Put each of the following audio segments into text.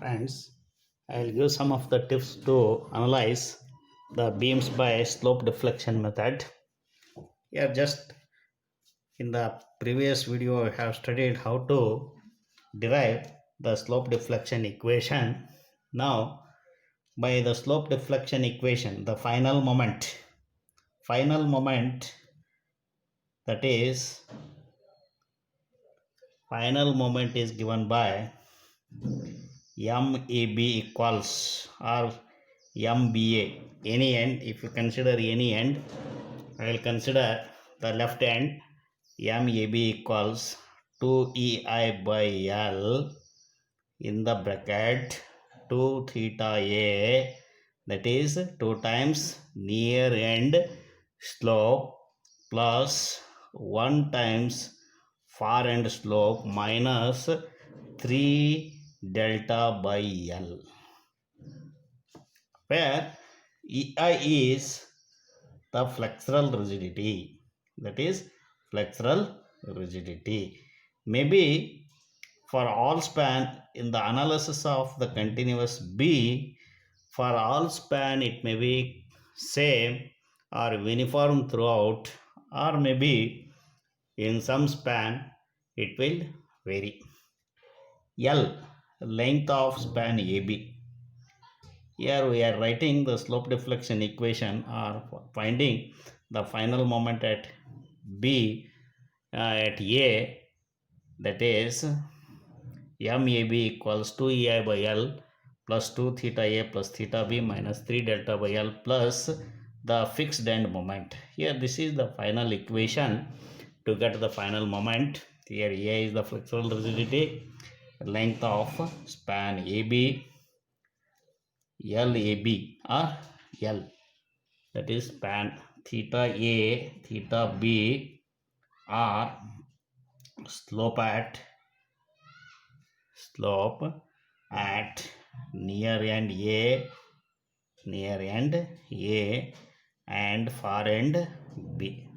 Friends, I will give some of the tips to analyze the beams by slope deflection method. Here, just in the previous video, I have studied how to derive the slope deflection equation. Now, by the slope deflection equation, the final moment that is final moment is given by MAB equals or MBA, any end. If you consider any end, I will consider the left end. MAB equals 2EI by L in the bracket 2 theta A, that is 2 times near end slope plus 1 times far end slope minus 3 delta by L, where EI is the flexural rigidity, that is flexural rigidity. Maybe for all span in the analysis of the continuous B, for all span it may be same or uniform throughout, or maybe in some span it will vary. L, length of span AB. Here we are writing the slope deflection equation or finding the final moment at B at A, that is MAB equals 2EI by L plus 2 theta A plus theta B minus 3 delta by L plus the fixed end moment. Here this is the final equation to get the final moment. Here A is the flexural rigidity, length of span AB, LAB or L, that is span theta A, theta B are slope at near end A and far end B.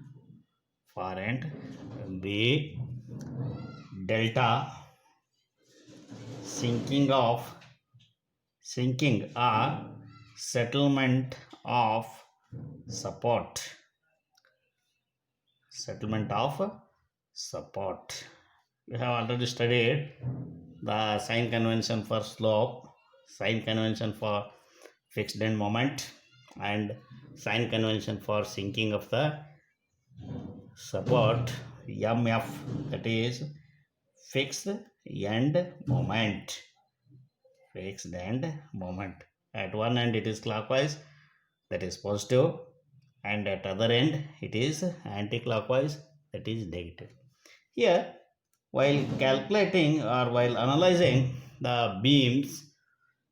Delta sinking or settlement of support. We have already studied the sign convention for slope, sign convention for fixed end moment, and sign convention for sinking of the support. MF, that is fixed end moment. At one end it is clockwise, that is positive, and at other end it is anti-clockwise, that is negative. Here, while calculating or while analyzing the beams,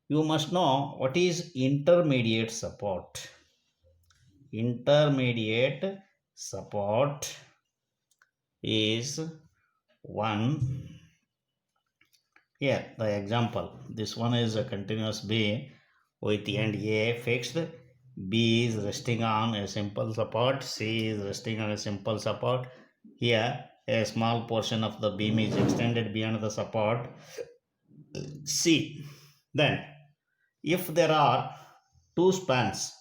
you must know what is intermediate support. Intermediate support is one. Here the example, this one is a continuous beam with the end A fixed, B is resting on a simple support, C is resting on a simple support. Here a small portion of the beam is extended beyond the support C. Then if there are two spans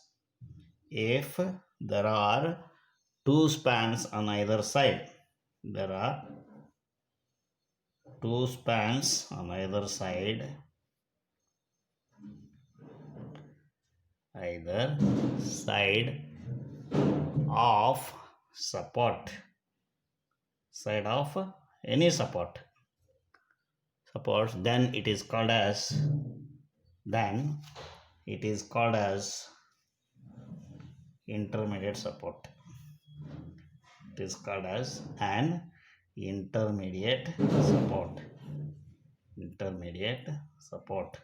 on either side, either side of support, any support, then it is called as intermediate support. It is called as an intermediate support.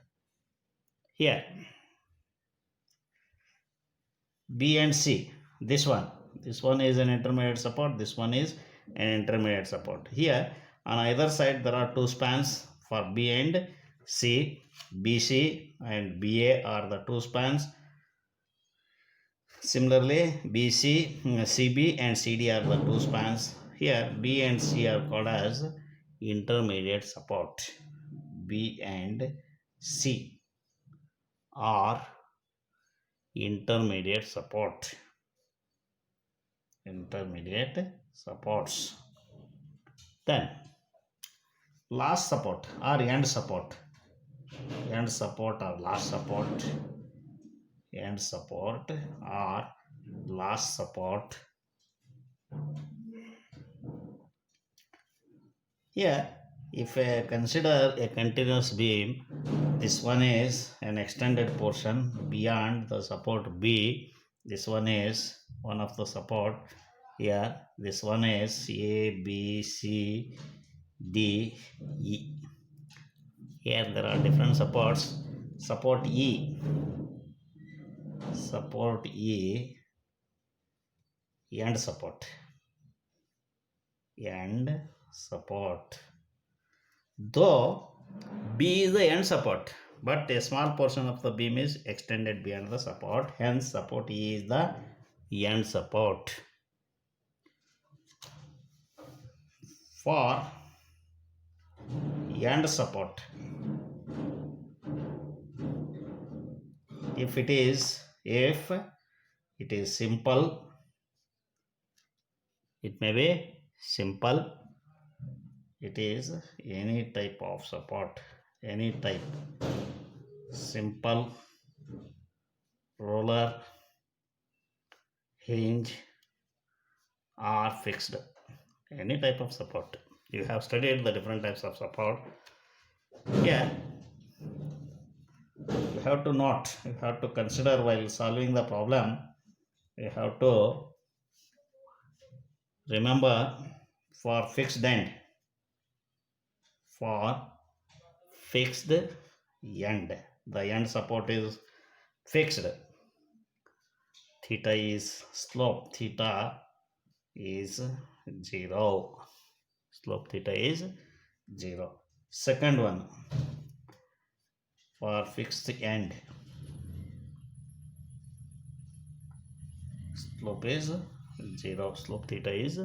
Here B and C, this one is an intermediate support, this one is an intermediate support. Here on either side there are two spans for B and C. BC and BA are the two spans. Similarly, BC, CB and CD are the two spans. Here B and C are called as intermediate support. B and C or intermediate support. Intermediate supports. Then last support or end support. End support or last support. End support or last support. Here, if I consider a continuous beam, this one is an extended portion beyond the support B. This one is one of the support. Here, this one is A, B, C, D, E. Here there are different supports. Support E. Support E. End support. End support. Though B is the end support, but a small portion of the beam is extended beyond the support, hence support E is the end support. For end support, if it is simple, it may be simple, it is any type of support, any type, simple, roller, hinge or fixed, any type of support. You have studied the different types of support. Yeah, you have to note, you have to consider while solving the problem, you have to remember for fixed end, for fixed end, the end support is fixed, theta is slope, theta is 0, slope theta is 0. Second one, for fixed end, slope is 0, slope theta is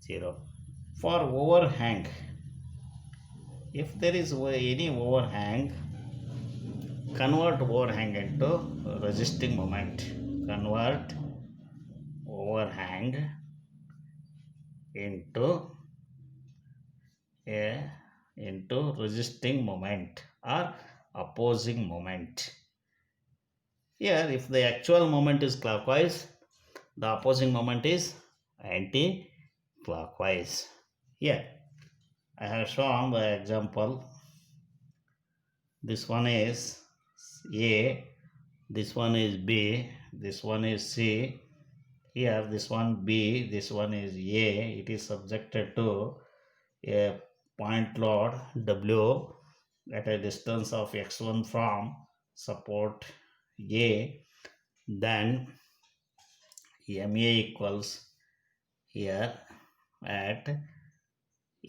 0. For overhang, if there is any overhang, convert overhang into resisting moment, convert overhang into resisting moment or opposing moment. Here, if the actual moment is clockwise, the opposing moment is anti-clockwise. Here, I have shown the example. This one is A, this one is B, this one is C. Here, this one B, this one is A. It is subjected to a point load W at a distance of x1 from support A. Then MA equals here at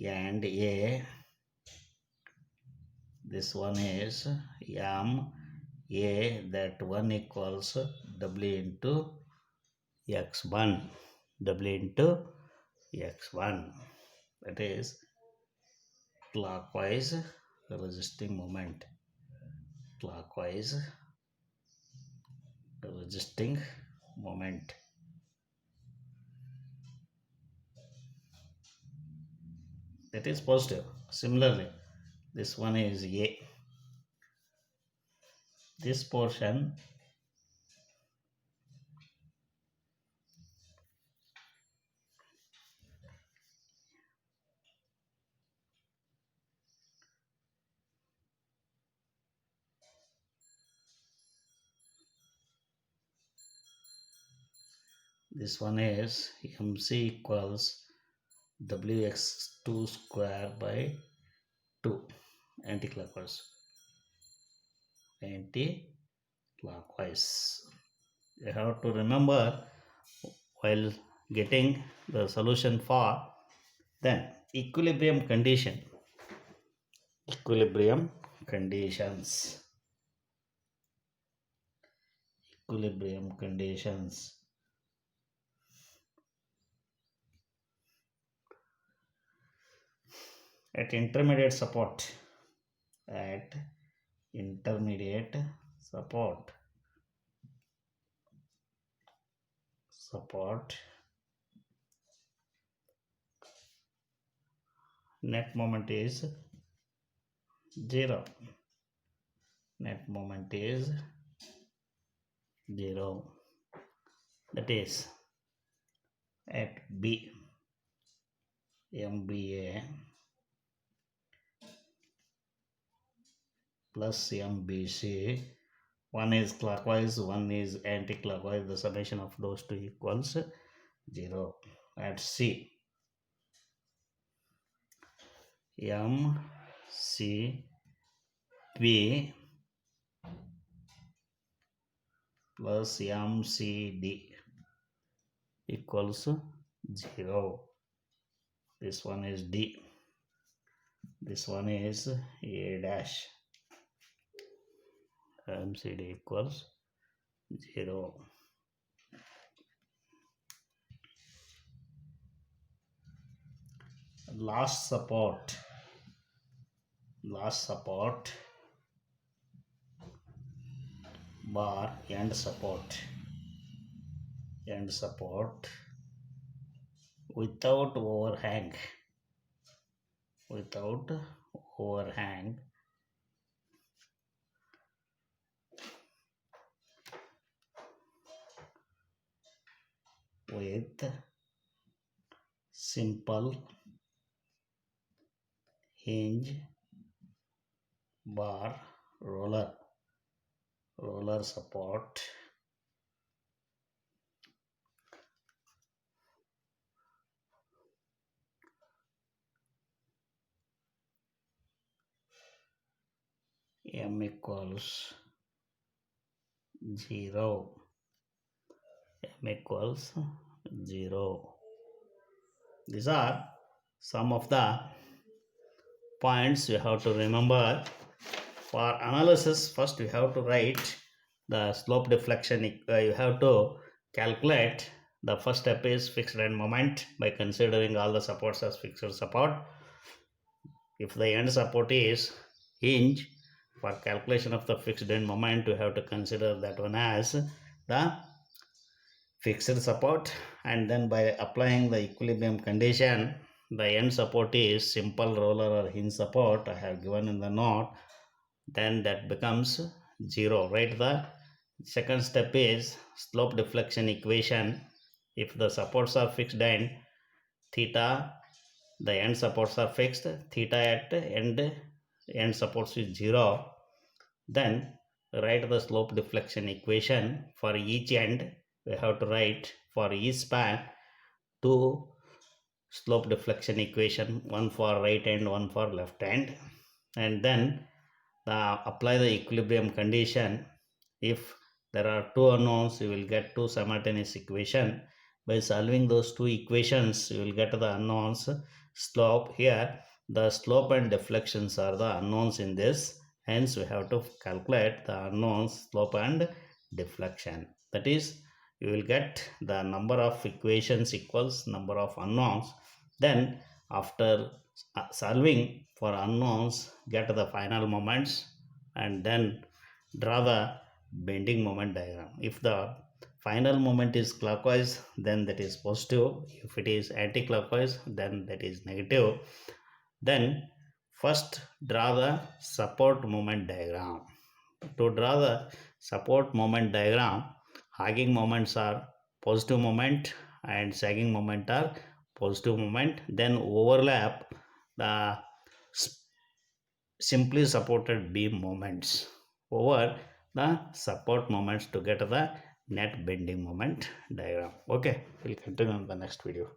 and A, this one is M A, that one equals W into x1, W into x1, that is clockwise resisting moment, clockwise resisting moment. That is positive. Similarly, this one is A. This portion this one is MC equals Wx2 square by 2, anti-clockwise. Anti-clockwise. You have to remember while getting the solution for then equilibrium condition. Equilibrium conditions. Equilibrium conditions. At intermediate support, at intermediate support. Net moment is 0. Net moment is 0. That is at B, MBA plus MBC. One is clockwise, one is anti-clockwise. The summation of those two equals 0. At C, MCB plus MCD equals 0. This one is D. This one is A dash. MCD equals 0. Last support bar end support without overhang with simple hinge bar roller support M equals 0. M equals 0. These are some of the points you have to remember. For analysis, first you have to write the slope deflection. You have to calculate. The first step is fixed end moment by considering all the supports as fixed support. If the end support is hinge, for calculation of the fixed end moment, you have to consider that one as the fixed support, and then by applying the equilibrium condition, the end support is simple roller or hinge support I have given in the note, then that becomes 0. Right? The second step is slope deflection equation. If the supports are fixed and theta, the end supports are fixed, theta at end supports is 0, then write the slope deflection equation. For each end we have to write for each span two slope deflection equation, one for right hand, one for left hand, and then apply the equilibrium condition. If there are two unknowns, you will get two simultaneous equation. By solving those two equations, you will get the unknowns. Slope, here the slope and deflections are the unknowns in this, hence we have to calculate the unknowns, slope and deflection. That is, you will get the number of equations equals number of unknowns. Then after solving for unknowns, get the final moments and then draw the bending moment diagram. If the final moment is clockwise, then that is positive. If it is anti-clockwise, then that is negative. Then first draw the support moment diagram. To draw the support moment diagram, hugging moments are positive moment and sagging moment are positive moment. Then overlap the simply supported beam moments over the support moments to get the net bending moment diagram. Okay, we'll continue in the next video.